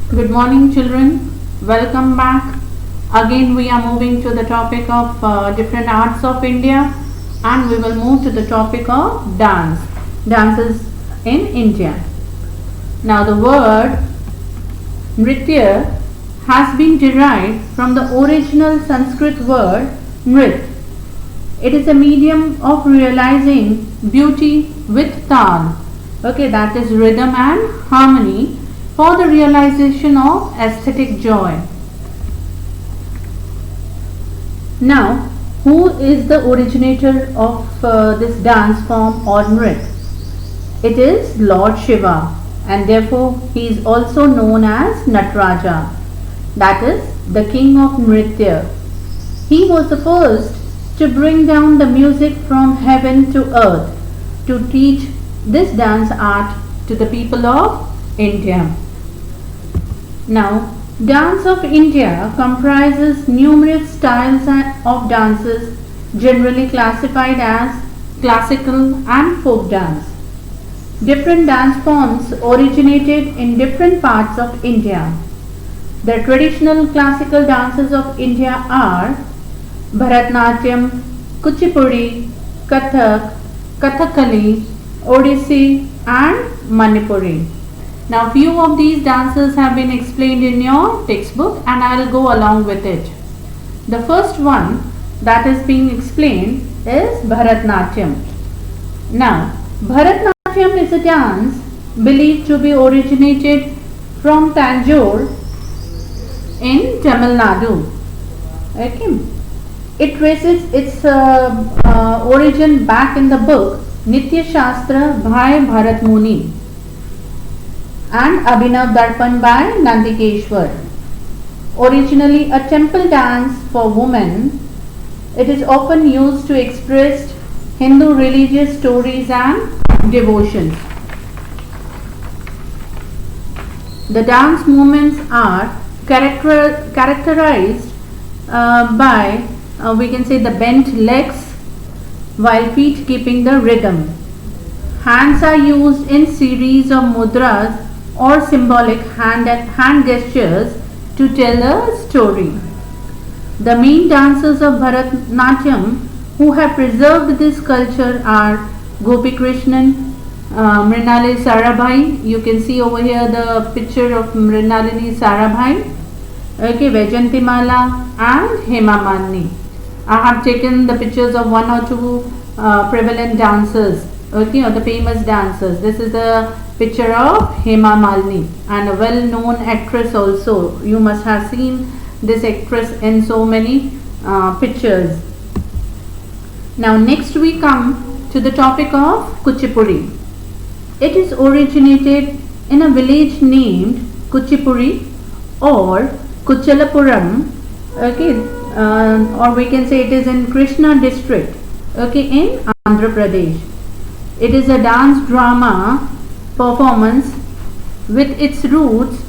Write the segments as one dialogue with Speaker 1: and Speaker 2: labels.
Speaker 1: Good morning, children. Welcome back. Again, we are moving to the topic of different arts of India, and we will move to the topic of dance. Dances in India. Now, the word Nritya has been derived from the original Sanskrit word Nrit. It is a medium of realizing beauty with tal. Okay, that is rhythm and harmony for the realization of aesthetic joy. Now, who is the originator of this dance form or Nrit? It is Lord Shiva, and therefore he is also known as Nataraja, that is the king of Nritya. He was the first to bring down the music from heaven to earth to teach this dance art to the people of India. Now, dance of India comprises numerous styles of dances generally classified as classical and folk dance. Different dance forms originated in different parts of India. The traditional classical dances of India are Bharatnatyam, Kuchipudi, Kathak, Kathakali, Odissi and Manipuri. Now few of these dances have been explained in your textbook and I will go along with it. The first one that is being explained is Bharatnatyam. Now Bharatnatyam is a dance believed to be originated from Tanjore in Tamil Nadu. Okay. It traces its origin back in the book Nitya Shastra by Bharat Muni and Abhinav Darpan by Nandikeshwar. Originally a temple dance for women, it is often used to express Hindu religious stories and devotions. The dance movements are characterized by we can say the bent legs while feet keeping the rhythm. Hands are used in series of mudras or symbolic hand gestures to tell a story. The main dancers of Bharatnatyam who have preserved this culture are Gopi Krishnan, Mrinalini Sarabhai. You can see over here the picture of Mrinalini Sarabhai, okay, Vaijayantimala and Hema Malini. I have taken the pictures of one or two prevalent dancers, okay, or the famous dancers. This is a picture of Hema Malini and a well-known actress also. You must have seen this actress in so many pictures. Now next we come to the topic of Kuchipudi. It is originated in a village named Kuchipudi or Kuchalapuram, okay, or we can say it is in Krishna district, okay, in Andhra Pradesh. It is a dance drama performance with its roots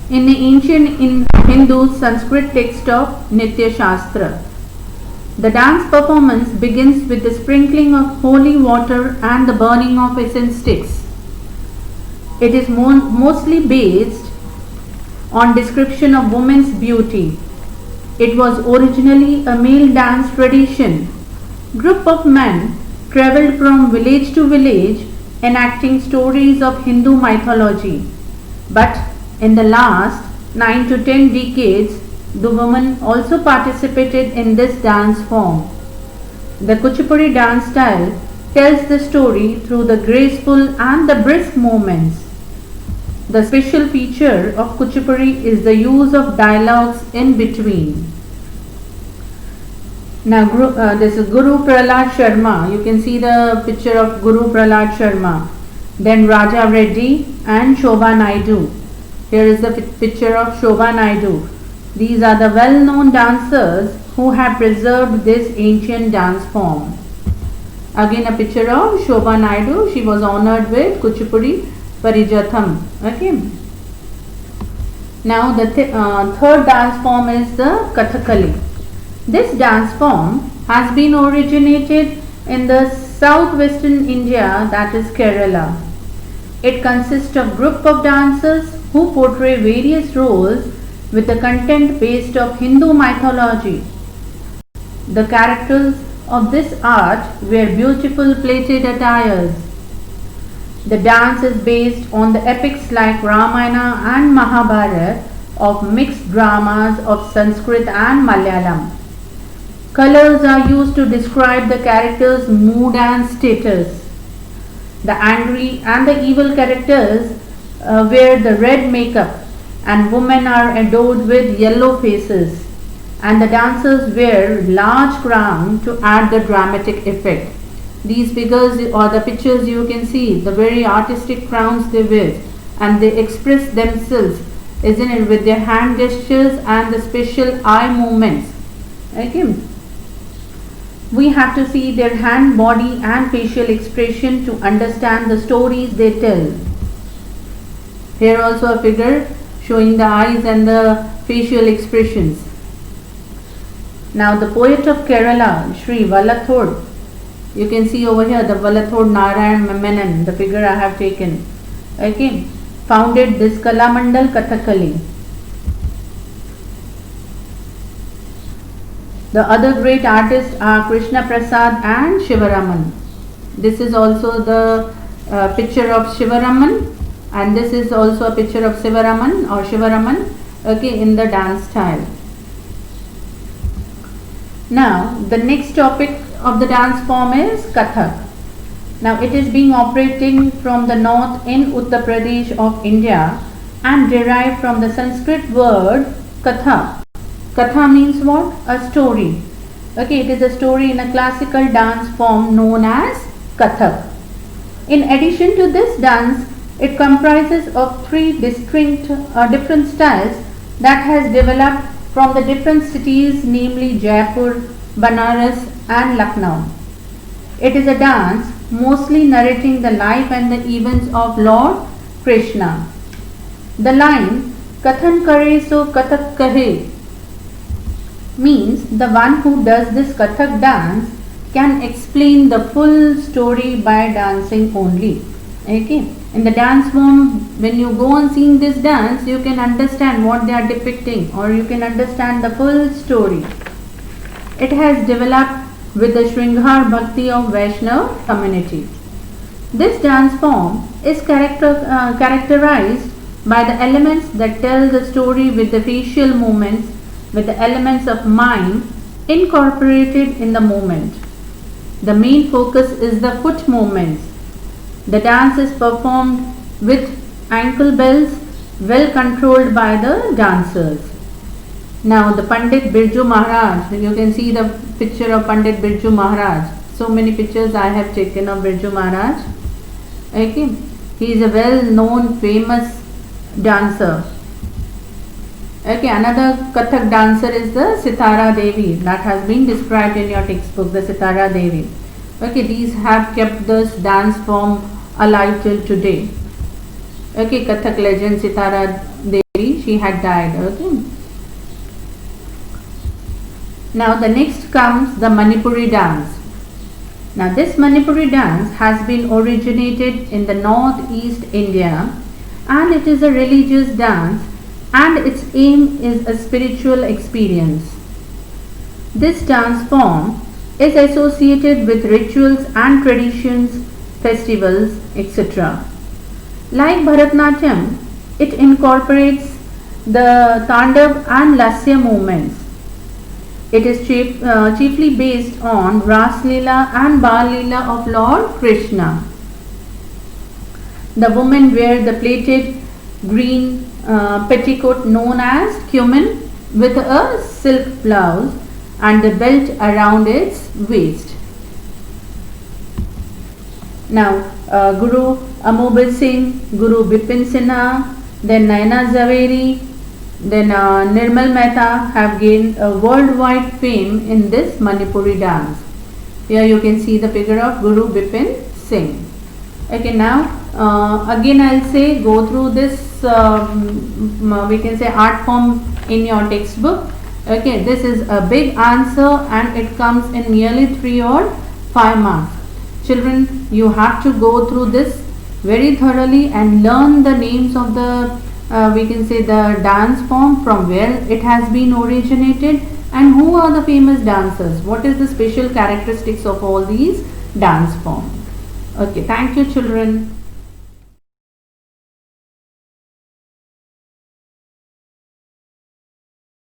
Speaker 1: in the ancient Hindu Sanskrit text of Nitya Shastra. The dance performance begins with the sprinkling of holy water and the burning of incense sticks. It is mostly based on description of women's beauty. It was originally a male dance tradition. Group of men travelled from village to village enacting stories of Hindu mythology. But in the last 9 to 10 decades, the women also participated in this dance form. The Kuchipudi dance style tells the story through the graceful and the brisk movements. The special feature of Kuchipudi is the use of dialogues in between. Now this is Guru Prahlad Sharma. You can see the picture of Guru Prahlad Sharma. Then Raja Reddy and Shobha Naidu. Here is the picture of Shobha Naidu. These are the well-known dancers who have preserved this ancient dance form. Again a picture of Shobha Naidu. She was honored with Kuchipudi Parijatham. Okay. Now the third dance form is the Kathakali. This dance form has been originated in the southwestern India, that is Kerala. It consists of group of dancers who portray various roles with the content based of Hindu mythology. The characters of this art wear beautiful plaited attires. The dance is based on the epics like Ramayana and Mahabharata of mixed dramas of Sanskrit and Malayalam. Colors are used to describe the character's mood and status. The angry and the evil characters wear the red makeup, and women are adorned with yellow faces, and the dancers wear large crowns to add the dramatic effect. These figures or the pictures you can see the very artistic crowns they wear, and they express themselves, isn't it, with their hand gestures and the special eye movements. Okay. We have to see their hand, body and facial expression to understand the stories they tell. Here also a figure showing the eyes and the facial expressions. Now the poet of Kerala, Sri Vallathod, you can see over here the Vallathod Narayan Menon, the figure I have taken. Okay, founded this Kalamandal Kathakali. The other great artists are Krishna Prasad and Shivaraman. This is also the picture of Shivaraman, and this is also a picture of Shivaraman, okay, in the dance style. Now the next topic of the dance form is Kathak. Now it is being operating from the north in Uttar Pradesh of India and derived from the Sanskrit word Katha. Katha means what? A story. Okay, it is a story in a classical dance form known as Kathak. In addition to this dance, it comprises of three distinct different styles that has developed from the different cities, namely Jaipur, Banaras and Lucknow. It is a dance mostly narrating the life and the events of Lord Krishna. The line Kathan kare so Kathak kahe means the one who does this Kathak dance can explain the full story by dancing only. Okay, in the dance form, when you go on seeing this dance, you can understand what they are depicting, or you can understand the full story. It has developed with the Shringar Bhakti of Vaishnav community. This dance form is characterized by the elements that tell the story with the facial movements, with the elements of mime incorporated in the movement. The main focus is the foot movements. The dance is performed with ankle bells well controlled by the dancers. Now the Pandit Birju Maharaj, you can see the picture of Pandit Birju Maharaj. So many pictures I have taken of Birju Maharaj. Okay, he is a well known famous dancer. Okay, another Kathak dancer is the Sitara Devi that has been described in your textbook, the Sitara Devi. Okay, these have kept this dance form alive till today. Okay, Kathak legend Sitara Devi, she had died. Okay. Now the next comes the Manipuri dance. Now this Manipuri dance has been originated in the northeast India, and it is a religious dance, and its aim is a spiritual experience. This dance form is associated with rituals and traditions, festivals, etc. Like Bharatnatyam, it incorporates the Tandav and Lasya movements. It is chiefly based on Ras Leela and Bal Leela of Lord Krishna. The women wear the plaited green petticoat known as cumin with a silk blouse and the belt around its waist. Now Guru Amobal Singh, Guru Bipin Sinha, then Naina Zaveri, then Nirmal Mehta have gained a worldwide fame in this Manipuri dance. Here you can see the figure of Guru Bipin Singh. Okay, now again I'll say go through this we can say art form in your textbook. Okay, this is a big answer and it comes in nearly 3 or 5 marks. Children, you have to go through this very thoroughly and learn the names of the we can say the dance form, from where it has been originated, and who are the famous dancers, what is the special characteristics of all these dance forms. Okay, thank you children.